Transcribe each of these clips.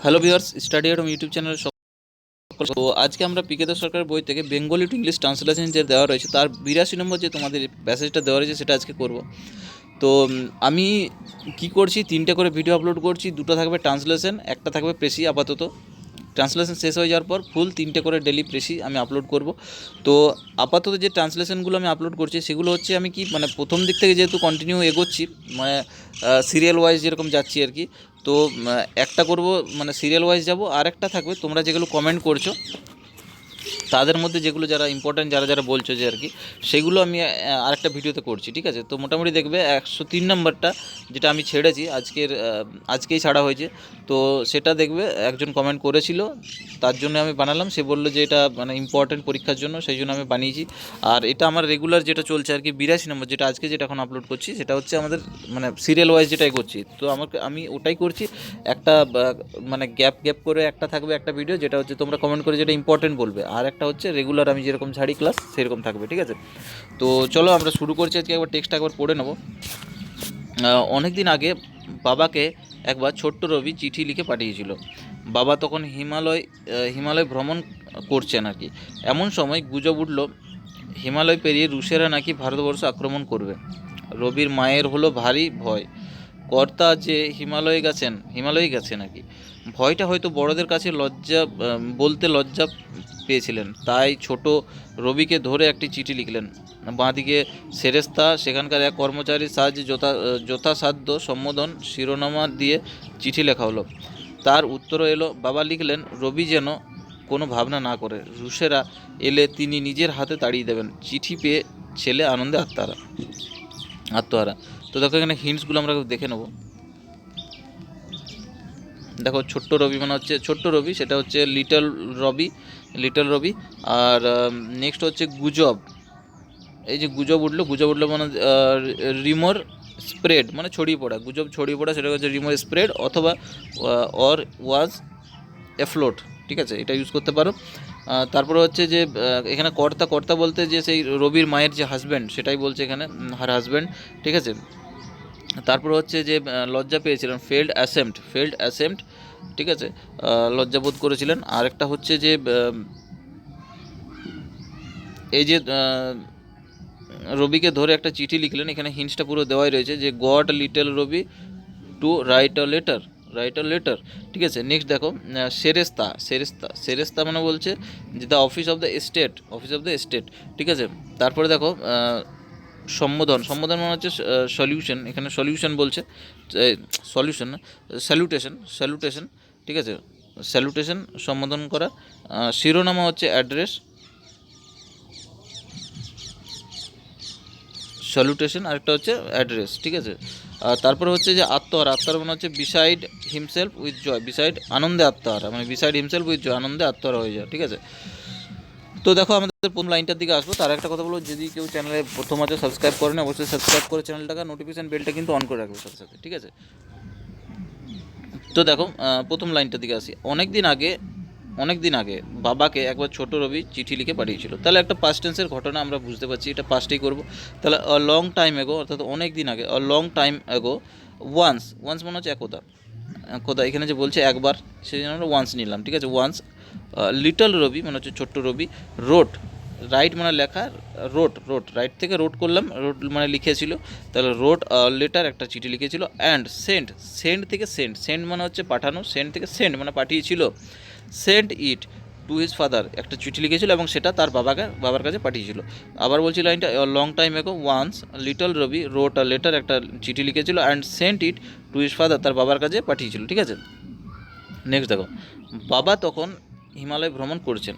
Hello viewers, study at home YouTube চ্যানেলের সকল। তো আজকে আমরা পিকে দাস সরকারের বই থেকে বেঙ্গলি টু ইংলিশ ট্রান্সলেশন যে দেওয়া রয়েছে তার 82 নম্বর যে তোমাদের প্যাসেজটা দেওয়া রয়েছে সেটা আজকে করব। তো আমি কি করছি, 3টে করে ভিডিও আপলোড করছি, 2টো থাকবে ট্রান্সলেশন, একটা থাকবে প্রেসি। আপাতত ট্রান্সলেশন শেষ হয়ে যাওয়ার পর ফুল 3টে করে ডেলি প্রেসি আমি আপলোড করব। তো আপাতত যে ট্রান্সলেশনগুলো আমি আপলোড করছি সেগুলো হচ্ছে আমি কি মানে প্রথম দিক থেকে যেহেতু কন্টিনিউ এগোচ্ছি, মানে সিরিয়াল ওয়াইজ যেরকম যাচ্ছি আর কি। তো একটা করব মানে সিরিয়াল ওয়াইজ যাব, আর একটা থাকবে তোমরা যেগুলো কমেন্ট করছো তাদের মধ্যে যেগুলো যারা ইম্পর্ট্যান্ট যারা বলছো যে আর কি, সেগুলো আমি আরেকটা ভিডিওতে করছি, ঠিক আছে। তো মোটামুটি দেখবে 103 নম্বরটা যেটা আমি ছেড়েছি আজকেই ছাড়া হয়েছে। তো সেটা দেখবে একজন কমেন্ট করেছিল, তার জন্য আমি বানালাম। সে বললো যে এটা মানে ইম্পর্ট্যান্ট পরীক্ষার জন্য, সেই জন্য আমি বানিয়েছি। আর এটা আমার রেগুলার যেটা চলছে আর কি, 82 নম্বর যেটা যেটা এখন আপলোড করছি, সেটা হচ্ছে আমাদের মানে সিরিয়াল ওয়াইজ যেটা করছি। তো আমি ওটাই করছি। একটা মানে গ্যাপ করে একটা থাকবে একটা ভিডিও, যেটা হচ্ছে তোমরা কমেন্ট করে যেটা ইম্পর্টেন্ট বলবে, আর একটা হচ্ছে রেগুলার আমি যেরকম ঝাড়ি ক্লাস সেরকম থাকবে, ঠিক আছে। তো চলো আমরা শুরু করছি। আজকে একবার টেক্সটটা একবার পড়ে নেব। অনেক দিন আগে বাবাকে একবার ছোট্ট রবি চিঠি লিখে পাঠিয়েছিল। বাবা তখন হিমালয় ভ্রমণ করছেন আর কি। এমন সময় গুজব উঠল হিমালয় পেরিয়ে রুশেরা নাকি ভারতবর্ষ আক্রমণ করবে। রবির মায়ের হলো ভারী ভয়। কর্তা যে হিমালয়ে গেছে নাকি। ভয়টা হয়তো বড়দের কাছে বলতে লজ্জা পেয়েছিলেন, তাই ছোট রবিকে ধরে একটি চিঠি লিখলেন। বাঁদিকে সেরেস্তা সেখানকার এক কর্মচারীর সাহায্যে যথাসাধ্য সম্বোধন শিরোনামা দিয়ে চিঠি লেখা হলো। তার উত্তরও এলো। বাবা লিখলেন, রবি যেন কোনো ভাবনা না করে, রুশেরা এলে তিনি নিজের হাতে তাড়িয়ে দেবেন। চিঠি পেয়ে ছেলে আনন্দে আত্মহারা। তো দেখো এখানে হিন্টসগুলো আমরা দেখে নেব। দেখো ছোট্ট রবি মানে হচ্ছে ছোট্ট রবি, সেটা হচ্ছে লিটল রবি। আর নেক্সট হচ্ছে গুজব। এই যে গুজব উঠলো মানে রিমোর স্প্রেড মানে ছড়িয়ে পড়া, গুজব ছড়িয়ে পড়া, সেটা হচ্ছে রিমোর স্প্রেড, অথবা অর ওয়াজ এফ্লোট, ঠিক আছে, এটা ইউজ করতে পারো। তারপরে হচ্ছে যে এখানে কর্তা বলতে যে সেই রবির মায়ের যে হাজব্যান্ড, সেটাই বলছে এখানে, হার হাজব্যান্ড, ঠিক আছে। তারপর হচ্ছে যে লজ্জা পেয়েছিলেন, ফেল্ড অ্যাসেম্ট, ঠিক আছে, লজ্জাবোধ করেছিলেন। আরেকটা হচ্ছে যে এই যে রবিকে ধরে একটা চিঠি লিখলেন, এখানে হিন্টসটা পুরো দেওয়াই রয়েছে যে god little Rabi to write a letter, ঠিক আছে। নেক্সট দেখো সেরেস্তা মানে বলছে যে the office of the estate, ঠিক আছে। তারপরে দেখো সম্বোধন মানে হচ্ছে সলিউশন, এখানে সলিউশন বলছে, সলিউশন না, স্যালুটেশন, ঠিক আছে, স্যালুটেশন সম্বোধন করা। শিরোনামা হচ্ছে অ্যাড্রেস, সলিউটেশন, আরেকটা হচ্ছে অ্যাড্রেস, ঠিক আছে। তারপরে হচ্ছে যে আত্মহারা মানে হচ্ছে বিসাইড হিমসেলফ উইথ জয়, আনন্দে আত্মহারা, মানে বিসাইড হিমসেলফ উইথ জয়, আনন্দে আত্মহারা হয়ে যায়, ঠিক আছে। তো দেখো আমাদের প্রথম লাইনটার দিকে আসবো, তার একটা কথা বলবো, যদি কেউ চ্যানেলে প্রথম আছে সাবস্ক্রাইব করেন, অবশ্যই সাবস্ক্রাইব করে চ্যানেলটাকে নোটিফিকেশন বেলটা কিন্তু অন করে রাখবে সাথে সাথে, ঠিক আছে। তো দেখো প্রথম লাইনটার দিকে আসি। অনেক দিন আগে বাবাকে একবার ছোট রবি চিঠি লিখে পাঠিয়েছিল। তাহলে একটা পাস্ট টেন্সের ঘটনা আমরা বুঝতে পারছি, এটা পাস্টেই করব। তাহলে লং টাইম এগো, অর্থাৎ অনেক দিন আগে, লং টাইম এগো, ওয়ান্স মানে হচ্ছে একদা, এখানে যে বলছে একবার, সেই জন্য আমরা ওয়ান্স নিলাম, ঠিক আছে। ওয়ান্স লিটল রবি মানে হচ্ছে ছোট্ট রবি, রোট, রাইট মানে লেখা, রাইট থেকে করলাম, মানে লিখেছিল। তাহলে লেটার একটা চিঠি লিখেছিল। অ্যান্ড সেন্ড মানে হচ্ছে পাঠানো, সেন্ড মানে পাঠিয়েছিল। Send it to his father, একটা চিঠি লিখেছিল এবং সেটা তার বাবার কাছে পাঠিয়েছিল। আবার বলছি লাইনটা, long time ago once little Rabi wrote a letter, একটা চিঠি লিখেছিল, and sent it to his father, তার বাবার কাছে পাঠিয়েছিল, ঠিক আছে। নেক্সট দেখো, বাবা তখন হিমালয় ভ্রমণ করছেন,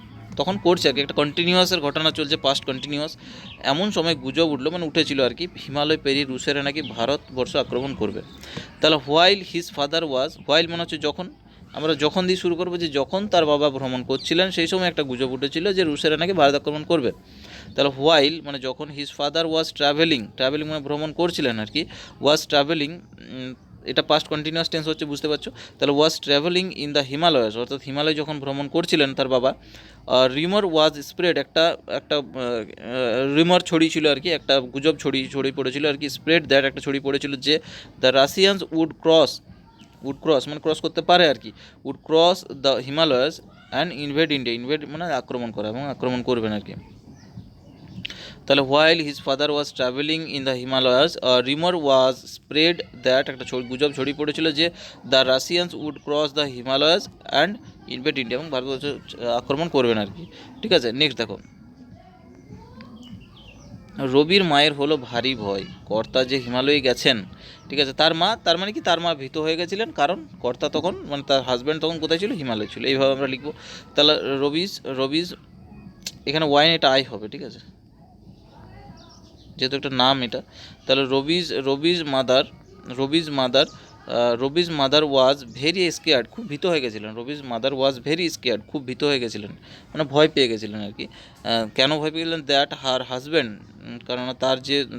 আর কি, একটা কন্টিনিউয়াসের ঘটনা চলছে, পাস্ট কন্টিনিউয়াস। এমন সময় গুজব উঠলো, মানে উঠেছিল আর কি, হিমালয় পেরিয়ে রুশেরা নাকি ভারতবর্ষ আক্রমণ করবে। তাহলে হোয়াইল মানে হচ্ছে যখন দিয়ে শুরু করবো, যে যখন তার বাবা ভ্রমণ করছিলেন সেই সময় একটা গুজব উঠেছিল যে রুশেরা নাকি ভারত আক্রমণ করবে। তাহলে হোয়াইল মানে যখন, হিজ ফাদার ওয়াজ ট্রাভেলিং মানে ভ্রমণ করছিলেন আর কি, ওয়াজ ট্রাভেলিং, এটা পাস্ট কন্টিনিউয়াস টেন্স হচ্ছে, বুঝতে পারছো। তাহলে ওয়াজ ট্রাভেলিং ইন দ্য হিমালয়াস, অর্থাৎ হিমালয় যখন ভ্রমণ করছিলেন তার বাবা। রিমর ওয়াজ স্প্রেড, একটা রিমর ছড়িয়েছিল আর কি, একটা গুজব ছড়িয়ে পড়েছিল আর কি, স্প্রেড দ্যাট, একটা ছড়িয়ে পড়েছিল যে দ্য রাশিয়ানস উড ক্রস মানে ক্রস করতে পারে আর কি, would cross the Himalayas and invade India, invade মানে আক্রমণ করা এবং আক্রমণ করবেন আর কি। তাহলে while his father was travelling in the Himalayas rumour was spread that, একটা গুজব ছড়িয়ে পড়েছিল যে the Russians would cross the Himalayas and invade India, এবং ভারতবর্ষ আক্রমণ করবেন আর কি। ঠিক আছে, নেক্সট দেখো, রবির মায়ের হলো ভারী ভয়, কর্তা যে হিমালয়ে গেছেন। ঠিক আছে, তার মানে কি তার মা ভীত হয়ে গেছিলেন, কারণ কর্তা তখন মানে তার হাজব্যান্ড তখন কোথায় ছিল, হিমালয় ছিল। এইভাবে আমরা লিখবো। তাহলে রবিজ এখানে ওয়াইন এটা আই হবে। ঠিক আছে, যেহেতু একটা নাম এটা। তাহলে রবিজ মাদার ওয়াজ ভেরি স্কেয়ার্ড, খুব ভীত হয়ে গেছিলেন। রবিজ মাদার ওয়াজ ভেরি স্কেয়ার্ড, খুব ভীত হয়ে গেছিলেন, মানে ভয় পেয়ে গেছিলেন আর কি। কেন ভয় পেয়ে গেলেন? দ্যাট হার হাজব্যান্ড, কারণ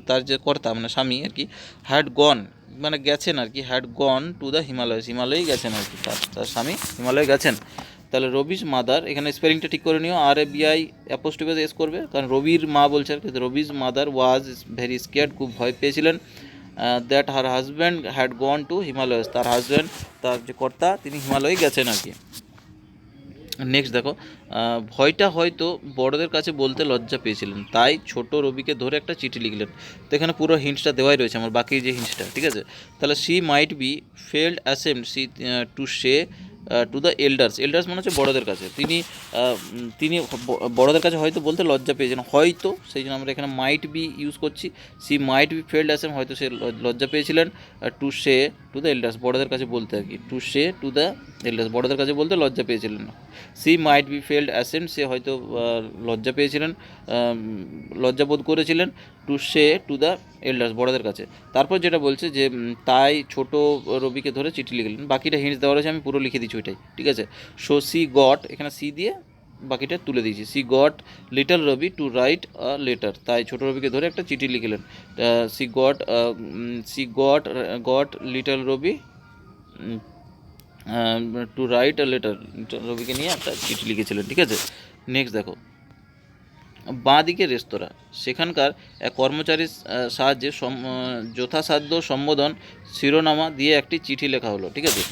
তার যে কর্তা মানে স্বামী আর কি, হ্যাড গন মানে গেছেন আর কি, had gone to the Himalaya, হিমালয়ে গেছেন আর কি, তার স্বামী হিমালয়ে গেছেন। তাহলে রবিজ মাদার, এখানে স্পেলিংটা ঠিক করে নিও, RABI অ্যাপোস্ট্রোফি এস করবে, কারণ রবির মা বলছে আর কি। রবিজ মাদার ওয়াজ ভেরি স্কেয়ার্ড, খুব ভয় পেয়েছিলেন। That her husband had gone two Himalayas, তার হাজব্যান্ড তার যে কর্তা তিনি হিমালয়ে গেছেন আর কি। নেক্সট দেখো, ভয়টা হয়তো বড়দের কাছে বলতে লজ্জা পেয়েছিলেন, তাই ছোট রবিকে ধরে একটা চিঠি লিখলেন। তো এখানে পুরো হিন্টসটা দেওয়াই রয়েছে আমার, বাকি যে হিন্টসটা। ঠিক আছে, তাহলে she might be felt ashamed she to say to the elders মানে হচ্ছে বড়দের কাছে, তিনি বড়দের কাছে হয়তো বলতে লজ্জা পেয়েছেন, হয়তো সেই জন্য আমরা এখানে মাইট বি ইউজ করছি। সি মাইট বি ফেল্ড অ্যাসেম, হয়তো সে লজ্জা পেয়েছিলেন, two say to the elders, বড়দের কাছে বলতে আর কি, two say to the elders, বড়দের কাছে বলতে লজ্জা পেয়েছিলেন। সি মাইট বি ফেল্ড অ্যাসেম, সে হয়তো লজ্জা পেয়েছিলেন, লজ্জাবোধ করেছিলেন, two say to the elders, বড়দের কাছে। তারপর যেটা বলছে যে তাই ছোট রবিকে ধরে চিঠি লিখলেন, বাকিটা হিন্টস দেওয়া রয়েছে, আমি পুরো লিখে দিচ্ছি ওইটাই। ঠিক আছে, সো সি গট, এখানে সি দিয়ে বাকিটা তুলে দিয়েছি, she got little Rabi to write a letter, তাই ছোট রবিকে ধরে একটা চিঠি লিখলেন। She got little Rabi to write a letter, রবিকে নিয়ে একটা চিঠি লিখেছিলেন। ঠিক আছে, নেক্সট দেখো, বাঁ দিকে রেস্তোরাঁ, সেখানকার এক কর্মচারীর সাহায্যে যথাসাধ্য সম্বোধন শিরোনামা দিয়ে একটি চিঠি লেখা হলো। ঠিক আছে,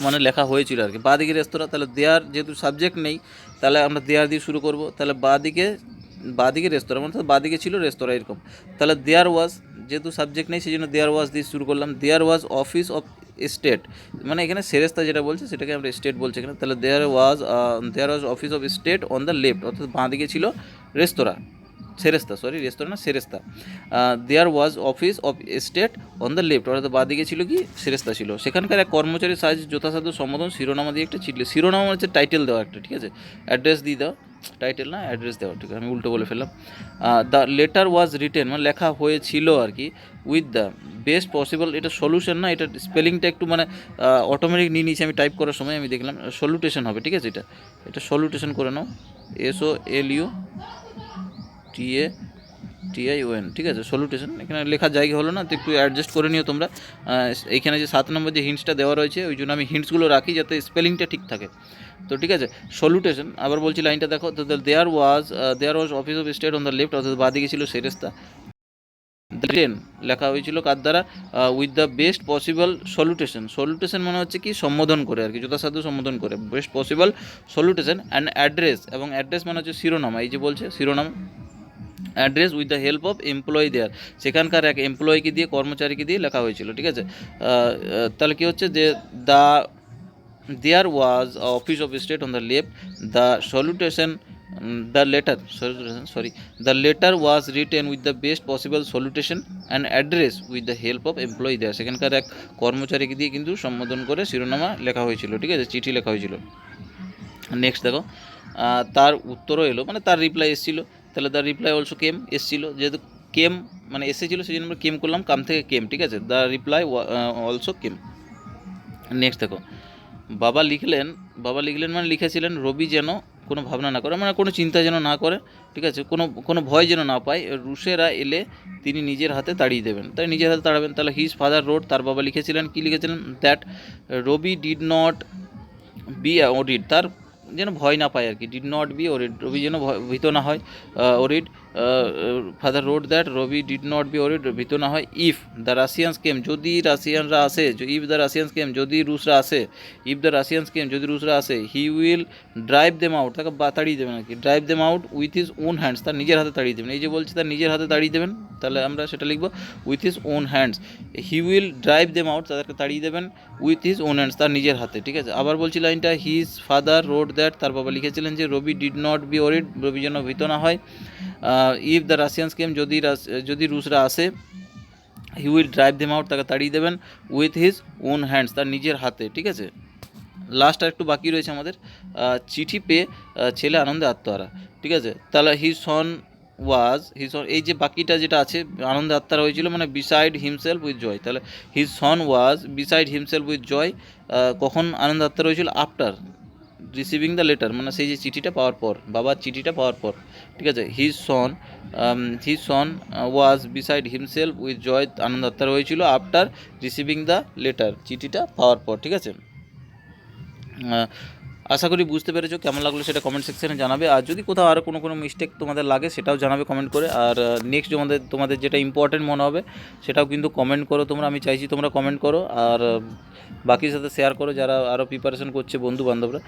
মানে লেখা হয়েছিল আর কি। বাঁ দিকে রেস্তোরাঁ, তাহলে দেয়ার যেহেতু সাবজেক্ট নেই, তাহলে আমরা দেয়ার দিয়ে শুরু করব। তাহলে বাঁ দিকে রেস্তোরাঁ মানে বাঁ দিকে ছিল রেস্তোরাঁ এরকম। তাহলে দেয়ার ওয়াজ, যেহেতু সাবজেক্ট নেই সেই জন্য দেয়ার ওয়াজ দিয়ে শুরু করলাম। দেয়ার ওয়াজ অফিস অফ স্টেট, মানে এখানে সেরেস্তা যেটা বলছে সেটাকে আমরা স্টেট বলছি এখানে। তাহলে there was office of state on the left, অর্থাৎ বাঁ দিকে ছিল রেস্তোরাঁ, রেস্তোরাঁ না সেরেস্তা। There was office of state on the left, অর্থাৎ বাঁ দিকে ছিল কি, সেরেস্তা ছিল। সেখানকার এক কর্মচারীর সাহায্যে যথাসাধ্য সম্বোধন শিরোনামা দিয়ে একটা চিঠি, শিরোনামা হচ্ছে টাইটেল দেওয়া একটা। ঠিক আছে, অ্যাড্রেস দিয়ে দেওয়া, টাইটেল না অ্যাড্রেস দেওয়া। ঠিক আছে, আমি উল্টো বলে ফেললাম। দ্য লেটার ওয়াজ রিটেন মানে লেখা হয়েছিল আর কি, উইথ দ্য বেস্ট পসিবল, এটা সলিউশন না, এটা স্পেলিংটা একটু মানে অটোমেটিক নিয়ে নিয়েছি আমি টাইপ করার সময়, আমি দেখলাম সলিউটেশন হবে। ঠিক আছে, এটা সলিউটেশন করে নাও, SOLUTION। ঠিক আছে, সলিউটেশন, এখানে লেখার জায়গা হলো না, তো একটু অ্যাডজাস্ট করে নিও তোমরা। এইখানে যে 7 নম্বর যে হিন্টসটা দেওয়া রয়েছে ওই জন্য আমি হিন্টসগুলো রাখি যাতে স্পেলিংটা ঠিক থাকে। তো ঠিক আছে, সলিউটেশন, আবার বলছি লাইনটা দেখো। তো there was office of state on the left, অর্থাৎ বাঁ দিকে ছিল সেরেস্তা। রিটেন লেখা হয়েছিল কার দ্বারা, উইথ দ্য বেস্ট পসিবল সলিউটেশন মানে হচ্ছে কি, সম্বোধন করে আর কি, যথাসাধ্য সম্বোধন করে, best possible salutation. And address, এবং অ্যাড্রেস মানে হচ্ছে শিরোনামা, এই যে বলছে শিরোনাম, address with the help of employee there, সেখানকার এক এমপ্লয়িকে দিয়ে, কর্মচারীকে দিয়ে লেখা হয়েছিল। ঠিক আছে, তাহলে কী হচ্ছে যে there was office of state on the left, the salutation the letter was written with the best possible salutation and address with the help of employee there, সেখানকার এক কর্মচারীকে দিয়ে কিন্তু সম্বোধন করে শিরোনামা লেখা হয়েছিল। ঠিক আছে, চিঠি লেখা হয়েছিল। নেক্সট দেখো, তার উত্তরও এলো, মানে তার রিপ্লাই এসেছিলো। তাহলে দ্য রিপ্লাই অলসো কেম এসেছিলো, যেহেতু কেম মানে এসেছিলো সেই জন্য আমরা কেম করলাম, কাম থেকে কেম। ঠিক আছে, the reply also came. Next দেখো, বাবা লিখলেন মানে লিখেছিলেন, রবি যেন কোনো ভাবনা না করে, মানে কোনো চিন্তা যেন না করে। ঠিক আছে, কোনো ভয় যেন না পায়, রুশেরা এলে তিনি নিজের হাতে তাড়িয়ে দেবেন, তাই নিজের হাতে তাড়াবেন। তাহলে হিজ ফাদার রোড, তার বাবা লিখেছিলেন, কি লিখেছিলেন, that Rabi did not be worried, তার যেন ভয় না পায় আর কি, did not be worried, Rabi যেন ভীত না হয়, worried father wrote that Rabi did not be worried, ভীত না হয়, ইফ দ্য রাশিয়ানস কেম, যদি রাশিয়ানরা আসে, ইফ দ্য রাশিয়ানস কেম, যদি রুশরা আসে, ইফ দ্য রাশিয়ানস কেম, যদি রুশরা আসে, he will drive them out, তাকে তাড়িয়ে দেবেন আর কি, drive them out with his own hands, তার নিজের হাতে তাড়িয়ে দেবেন। এই যে বলছি তার নিজের হাতে তাড়িয়ে দেবেন, তাহলে আমরা সেটা লিখবো with his own hands. He will drive them out, তাদেরকে তাড়িয়ে দেবেন উইথ হিজ ওন হ্যান্ডস, তার নিজের হাতে। ঠিক আছে, আবার বলছি লাইনটা, হিজ ফাদার রোড দ্যাট, তার বাবা লিখেছিলেন যে রবি did not be worried, Rabi যেন ভীত না হয়, ইফ দ্য রাশিয়ানস কেম, যদি রুশরা আসে, he will drive them out, তাকে তাড়িয়ে দেবেন উইথ হিজ ওন হ্যান্ডস, তার নিজের হাতে। ঠিক আছে, লাস্ট আর একটু বাকি রয়েছে আমাদের, চিঠি পেয়ে ছেলে আনন্দে আত্মহারা। ঠিক আছে, তাহলে হিজ সন ওয়াজ, এই যে বাকিটা যেটা আছে, আনন্দে আত্মহারা হয়েছিল মানে বিসাইড হিমসেলফ উইথ জয়, তাহলে his son was beside himself with joy, কখন আনন্দে আত্মহারা হয়েছিল, আফটার রিসিভিং দ্য লেটার, মানে সেই যে চিঠিটা পাওয়ার পর, বাবার চিঠিটা পাওয়ার পর। ঠিক আছে, his son was beside himself with joy, আনন্দ আত্মহারা হয়েছিল আফটার রিসিভিং দ্য লেটার, চিঠিটা পাওয়ার পর। ঠিক আছে, আশা করি বুঝতে পেরেছো। কেমন লাগলো সেটা কমেন্ট সেকশনে জানাবে, আর যদি কোথাও আরও কোনো মিস্টেক তোমাদের লাগে সেটাও জানাবে কমেন্ট করে। আর নেক্সট তোমাদের যেটা ইম্পর্টেন্ট মনে হবে সেটাও কিন্তু কমেন্ট করো তোমরা, আমি চাইছি তোমরা কমেন্ট করো, আর বাকির সাথে শেয়ার করো, যারা আরও প্রিপারেশন করছে বন্ধু বান্ধবরা,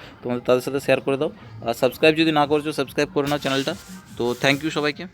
তাদের সাথে শেয়ার করে দাও। আর সাবস্ক্রাইব যদি না করছো সাবস্ক্রাইব করে নাও চ্যানেলটা। তো থ্যাংক ইউ সবাইকে।